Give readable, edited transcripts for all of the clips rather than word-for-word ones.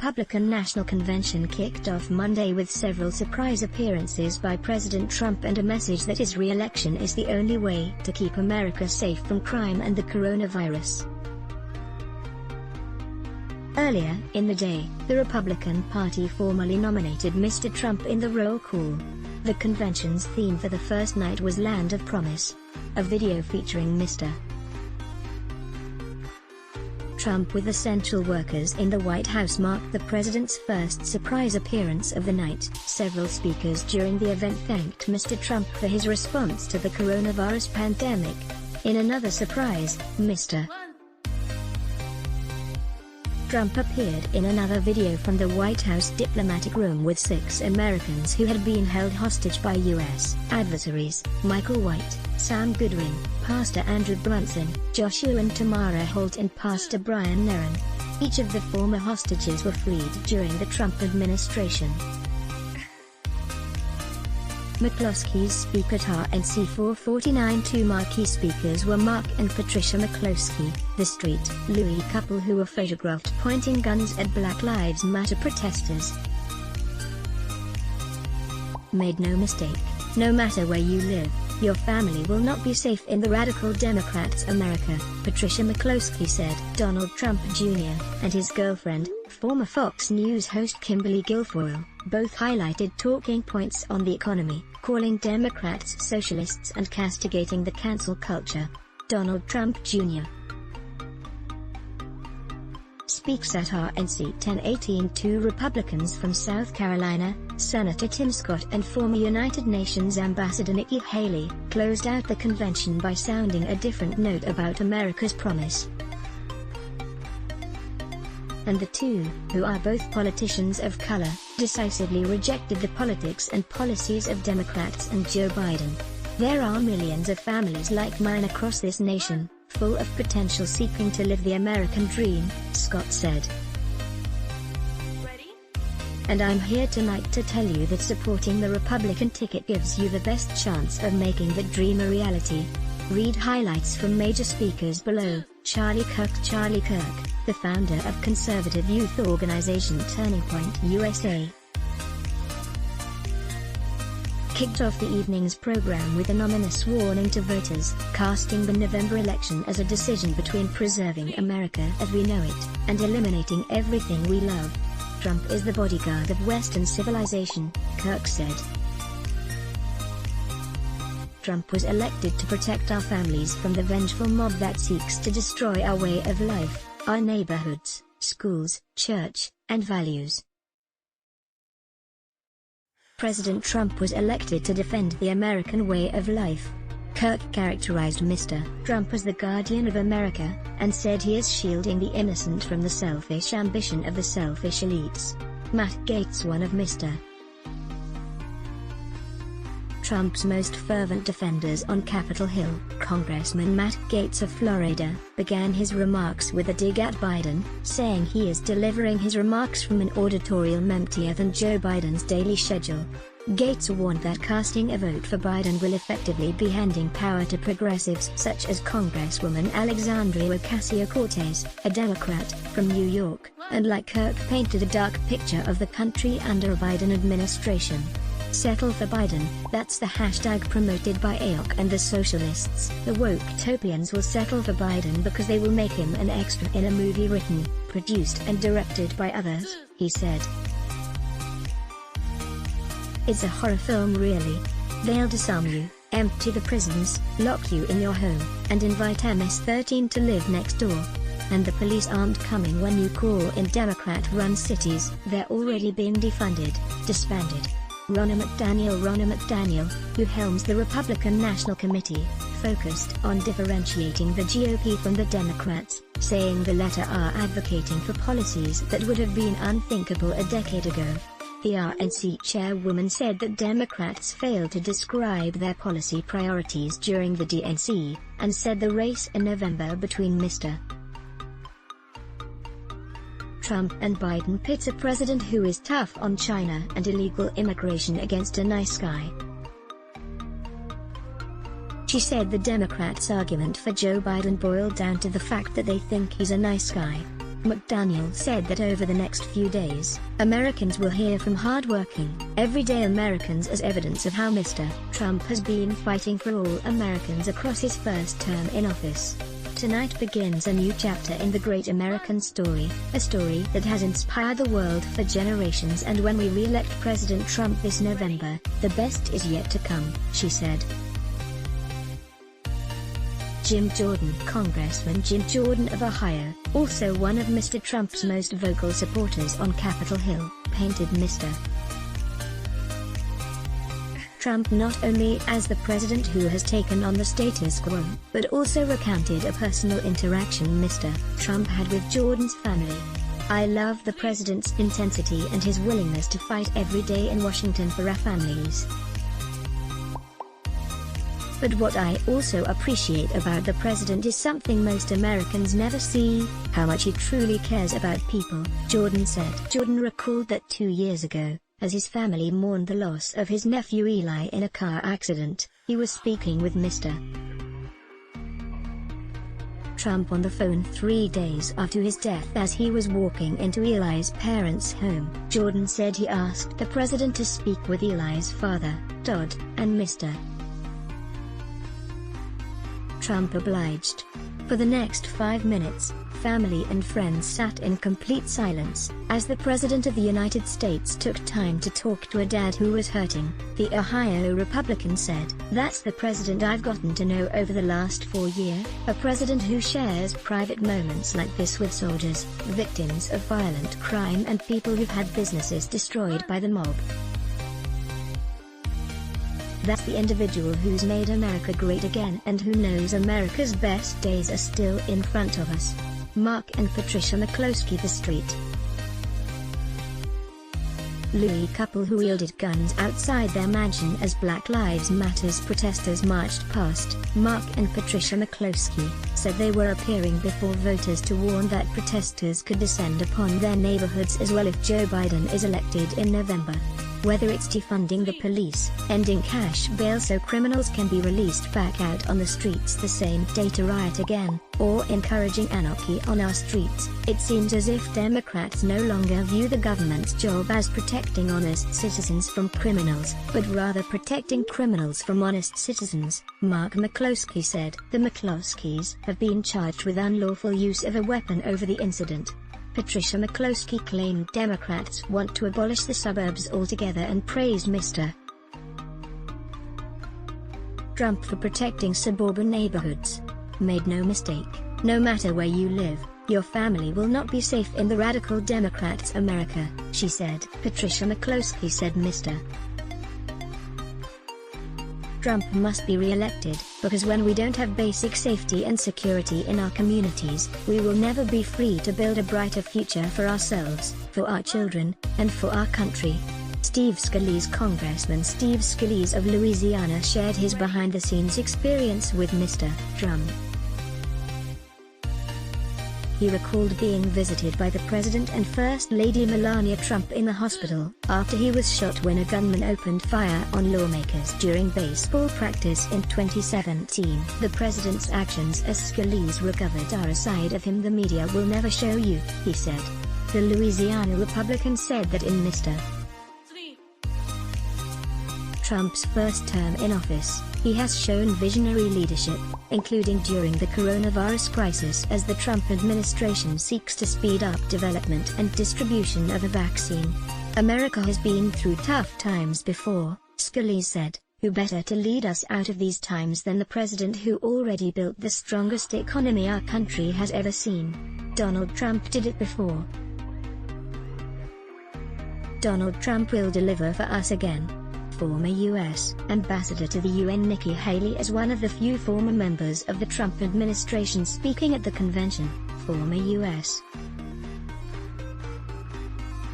Republican National Convention kicked off Monday with several surprise appearances by President Trump and a message that his re-election is the only way to keep America safe from crime and the coronavirus. Earlier in the day, the Republican Party formally nominated Mr. Trump in the roll call. The convention's theme for the first night was Land of Promise. A video featuring Mr. Trump with essential workers in the White House marked the president's first surprise appearance of the night. Several speakers during the event thanked Mr. Trump for his response to the coronavirus pandemic. In another surprise, Mr. Trump appeared in another video from the White House diplomatic room with 6 Americans who had been held hostage by U.S. adversaries: Michael White, Sam Goodwin, Pastor Andrew Brunson, Joshua and Tamara Holt and Pastor Brian Neron. Each of the former hostages were freed during the Trump administration. McCloskey's speak at RNC 449. Two marquee speakers were Mark and Patricia McCloskey, the Street Louis couple who were photographed pointing guns at Black Lives Matter protesters. Made no mistake, no matter where you live, your family will not be safe in the radical Democrats' America, Patricia McCloskey said. Donald Trump Jr. and his girlfriend, former Fox News host Kimberly Guilfoyle, both highlighted talking points on the economy, calling Democrats socialists and castigating the cancel culture. Donald Trump Jr. speaks at RNC 1018. Two Republicans from South Carolina, Senator Tim Scott and former United Nations Ambassador Nikki Haley, closed out the convention by sounding a different note about America's promise. And the two, who are both politicians of color, decisively rejected the politics and policies of Democrats and Joe Biden. There are millions of families like mine across this nation, full of potential seeking to live the American dream, Scott said. And I'm here tonight to tell you that supporting the Republican ticket gives you the best chance of making that dream a reality. Read highlights from major speakers below. Charlie Kirk, the founder of conservative youth organization Turning Point USA, kicked off the evening's program with an ominous warning to voters, casting the November election as a decision between preserving America as we know it, and eliminating everything we love. Trump is the bodyguard of Western civilization, Kirk said. Trump was elected to protect our families from the vengeful mob that seeks to destroy our way of life, our neighborhoods, schools, church, and values. President Trump was elected to defend the American way of life. Kirk characterized Mr. Trump as the guardian of America, and said he is shielding the innocent from the selfish ambition of the selfish elites. Matt Gaetz, one of Mr. Trump's most fervent defenders on Capitol Hill, Congressman Matt Gaetz of Florida, began his remarks with a dig at Biden, saying he is delivering his remarks from an auditorium emptier than Joe Biden's daily schedule. Gaetz warned that casting a vote for Biden will effectively be handing power to progressives such as Congresswoman Alexandria Ocasio-Cortez, a Democrat from New York, and like Kirk painted a dark picture of the country under a Biden administration. Settle for Biden, that's the hashtag promoted by AOC and the socialists. The woke-topians will settle for Biden because they will make him an extra in a movie written, produced and directed by others, he said. It's a horror film really. They'll disarm you, empty the prisons, lock you in your home, and invite MS-13 to live next door. And the police aren't coming when you call in Democrat-run cities. They're already being defunded, disbanded. Ronna McDaniel, who helms the Republican National Committee, focused on differentiating the GOP from the Democrats, saying the latter are advocating for policies that would have been unthinkable a decade ago. The RNC chairwoman said that Democrats failed to describe their policy priorities during the DNC, and said the race in November between Mr. Trump and Biden pits a president who is tough on China and illegal immigration against a nice guy. She said the Democrats' argument for Joe Biden boiled down to the fact that they think he's a nice guy. McDaniel said that over the next few days, Americans will hear from hardworking, everyday Americans as evidence of how Mr. Trump has been fighting for all Americans across his first term in office. Tonight begins a new chapter in the great American story, a story that has inspired the world for generations, and when we re-elect President Trump this November, the best is yet to come, she said. Jim Jordan, Congressman Jim Jordan of Ohio, also one of Mr. Trump's most vocal supporters on Capitol Hill, painted Mr. Trump not only as the president who has taken on the status quo, but also recounted a personal interaction Mr. Trump had with Jordan's family. "I love the president's intensity and his willingness to fight every day in Washington for our families. But what I also appreciate about the president is something most Americans never see, how much he truly cares about people," Jordan said. Jordan recalled that 2 years ago, as his family mourned the loss of his nephew Eli in a car accident, he was speaking with Mr. Trump on the phone 3 days after his death as he was walking into Eli's parents' home. Jordan said he asked the president to speak with Eli's father, Todd, and Mr. Trump obliged. For the next 5 minutes, family and friends sat in complete silence, as the President of the United States took time to talk to a dad who was hurting, the Ohio Republican said. "That's the president I've gotten to know over the last 4 years, a president who shares private moments like this with soldiers, victims of violent crime and people who've had businesses destroyed by the mob. That's the individual who's made America great again and who knows America's best days are still in front of us." Mark and Patricia McCloskey, The Street. Louis couple who wielded guns outside their mansion as Black Lives Matter's protesters marched past. Mark and Patricia McCloskey said they were appearing before voters to warn that protesters could descend upon their neighborhoods as well if Joe Biden is elected in November. Whether it's defunding the police, ending cash bail so criminals can be released back out on the streets the same day to riot again, or encouraging anarchy on our streets, it seems as if Democrats no longer view the government's job as protecting honest citizens from criminals, but rather protecting criminals from honest citizens, Mark McCloskey said. The McCloskeys have been charged with unlawful use of a weapon over the incident. Patricia McCloskey claimed Democrats want to abolish the suburbs altogether and praised Mr. Trump for protecting suburban neighborhoods. "Made no mistake, no matter where you live, your family will not be safe in the radical Democrats' America," she said. Patricia McCloskey said Mr. Trump must be re-elected, because when we don't have basic safety and security in our communities, we will never be free to build a brighter future for ourselves, for our children, and for our country. Steve Scalise, Congressman Steve Scalise of Louisiana, shared his behind-the-scenes experience with Mr. Trump. He recalled being visited by the President and First Lady Melania Trump in the hospital after he was shot when a gunman opened fire on lawmakers during baseball practice in 2017. The President's actions as Scalise recovered are a side of him the media will never show you, he said. The Louisiana Republican said that in Mr. Trump's first term in office, he has shown visionary leadership, including during the coronavirus crisis as the Trump administration seeks to speed up development and distribution of a vaccine. "America has been through tough times before," Scalise said. "Who better to lead us out of these times than the president who already built the strongest economy our country has ever seen? Donald Trump did it before. Donald Trump will deliver for us again." Former U.S. Ambassador to the UN Nikki Haley is one of the few former members of the Trump administration speaking at the convention. Former U.S.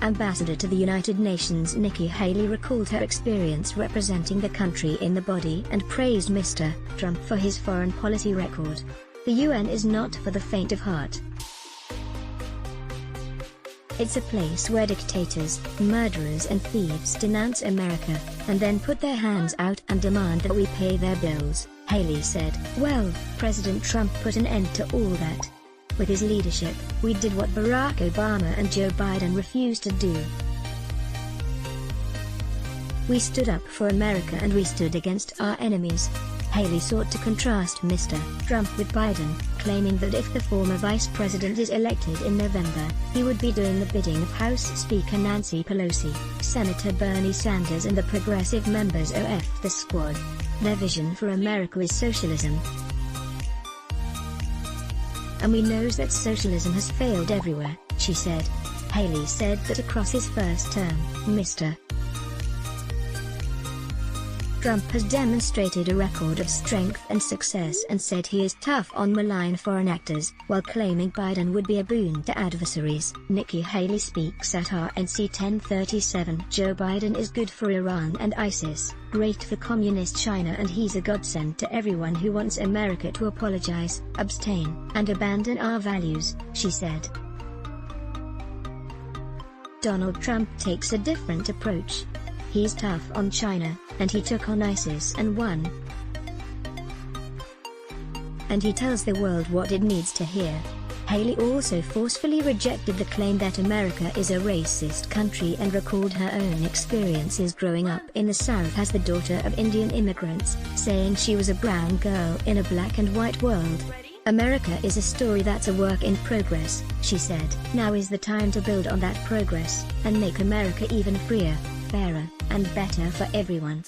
Ambassador to the United Nations Nikki Haley recalled her experience representing the country in the body and praised Mr. Trump for his foreign policy record. "The UN is not for the faint of heart. It's a place where dictators, murderers and thieves denounce America, and then put their hands out and demand that we pay their bills," Haley said. "Well, President Trump put an end to all that. With his leadership, we did what Barack Obama and Joe Biden refused to do. We stood up for America and we stood against our enemies. Haley sought to contrast Mr. Trump with Biden, claiming that if the former vice president is elected in November, he would be doing the bidding of House Speaker Nancy Pelosi, Senator Bernie Sanders and the progressive members of the squad. Their vision for America is socialism. And we knows that socialism has failed everywhere, she said. Haley said that across his first term, Mr. Trump has demonstrated a record of strength and success and said he is tough on malign foreign actors, while claiming Biden would be a boon to adversaries. Nikki Haley speaks at RNC 1037. Joe Biden is good for Iran and ISIS, great for communist China, and he's a godsend to everyone who wants America to apologize, abstain, and abandon our values, she said. Donald Trump takes a different approach. He's tough on China, and he took on ISIS and won. And he tells the world what it needs to hear. Haley also forcefully rejected the claim that America is a racist country and recalled her own experiences growing up in the South as the daughter of Indian immigrants, saying she was a brown girl in a black and white world. America is a story that's a work in progress, she said. Now is the time to build on that progress, and make America even freer, fairer, and better for everyone.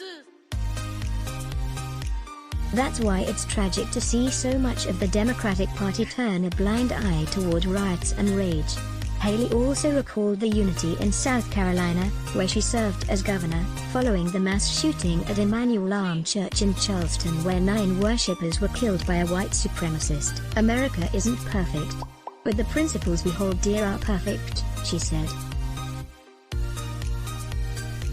That's why it's tragic to see so much of the Democratic Party turn a blind eye toward riots and rage. Haley also recalled the unity in South Carolina, where she served as governor, following the mass shooting at Emmanuel Arm Church in Charleston where 9 worshippers were killed by a white supremacist. America isn't perfect, but the principles we hold dear are perfect, she said.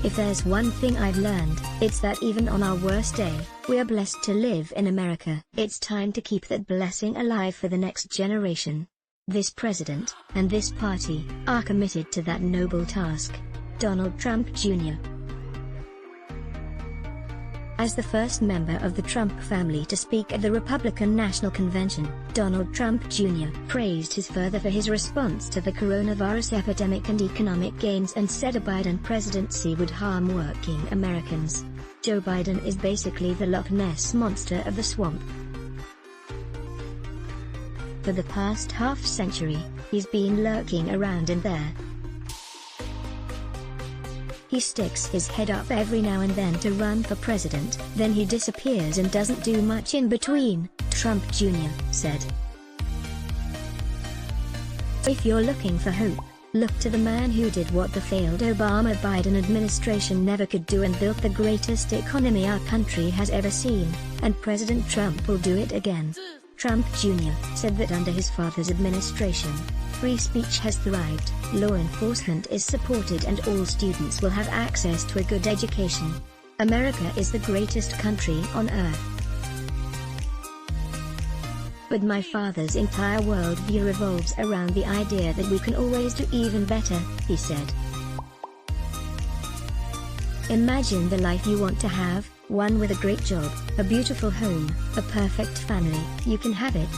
If there's one thing I've learned, it's that even on our worst day, we are blessed to live in America. It's time to keep that blessing alive for the next generation. This president, and this party, are committed to that noble task. Donald Trump Jr. As the first member of the Trump family to speak at the Republican National Convention, Donald Trump Jr. praised his father for his response to the coronavirus epidemic and economic gains and said a Biden presidency would harm working Americans. Joe Biden is basically the Loch Ness monster of the swamp. For the past half-century, he's been lurking around in there. He sticks his head up every now and then to run for president, then he disappears and doesn't do much in between, Trump Jr. said. If you're looking for hope, look to the man who did what the failed Obama-Biden administration never could do and built the greatest economy our country has ever seen, and President Trump will do it again. Trump Jr. said that under his father's administration, free speech has thrived, law enforcement is supported and all students will have access to a good education. America is the greatest country on earth. But my father's entire worldview revolves around the idea that we can always do even better, he said. Imagine the life you want to have, one with a great job, a beautiful home, a perfect family. You can have it.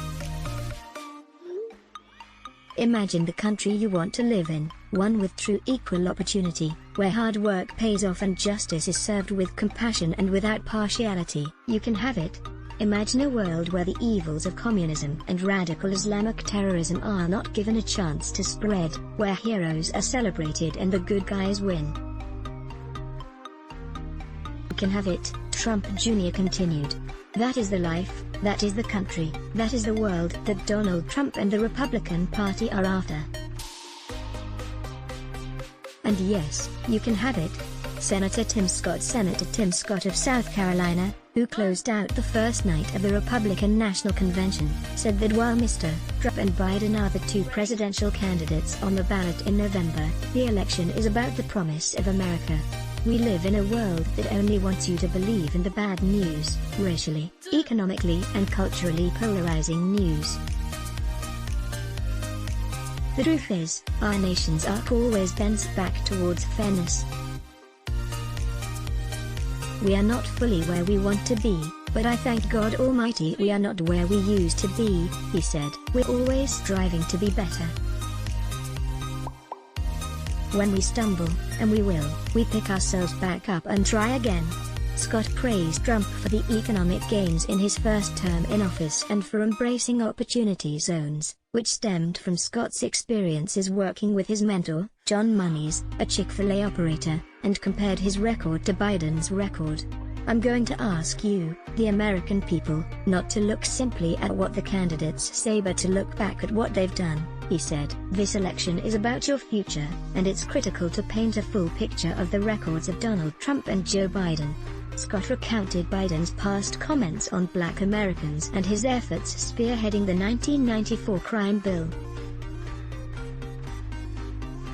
Imagine the country you want to live in, one with true equal opportunity, where hard work pays off and justice is served with compassion and without partiality. You can have it. Imagine a world where the evils of communism and radical Islamic terrorism are not given a chance to spread, where heroes are celebrated and the good guys win. You can have it, Trump Jr. continued. That is the life, that is the country, that is the world that Donald Trump and the Republican Party are after. And yes, you can have it. Senator Tim Scott of South Carolina, who closed out the first night of the Republican National Convention, said that while Mr. Trump and Biden are the 2 presidential candidates on the ballot in November, the election is about the promise of America. We live in a world that only wants you to believe in the bad news, racially, economically and culturally polarizing news. The truth is, our nation's arc always bends back towards fairness. We are not fully where we want to be, But I thank God Almighty we are not where we used to be, he said. We're always striving to be better. When we stumble, and we will, we pick ourselves back up and try again. Scott praised Trump for the economic gains in his first term in office and for embracing opportunity zones, which stemmed from Scott's experiences working with his mentor, John Muniz, a Chick-fil-A operator, and compared his record to Biden's record. I'm going to ask you, the American people, not to look simply at what the candidates say but to look back at what they've done, he said. This election is about your future, and it's critical to paint a full picture of the records of Donald Trump and Joe Biden. Scott recounted Biden's past comments on Black Americans and his efforts spearheading the 1994 crime bill.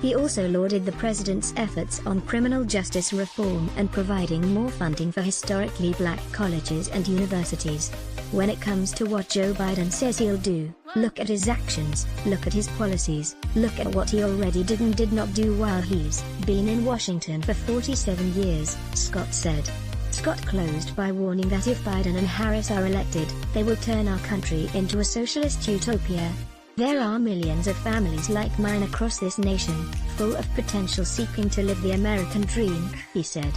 He also lauded the president's efforts on criminal justice reform and providing more funding for historically black colleges and universities. When it comes to what Joe Biden says he'll do, look at his actions, look at his policies, look at what he already did and did not do while he's been in Washington for 47 years, Scott said. Scott closed by warning that if Biden and Harris are elected, they will turn our country into a socialist utopia. There are millions of families like mine across this nation, full of potential seeking to live the American dream, he said.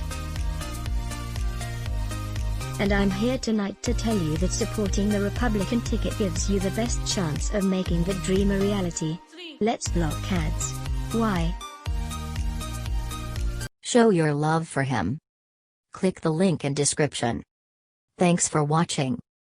And I'm here tonight to tell you that supporting the Republican ticket gives you the best chance of making that dream a reality. Let's block ads. Why? Show your love for him. Click the link in description. Thanks for watching.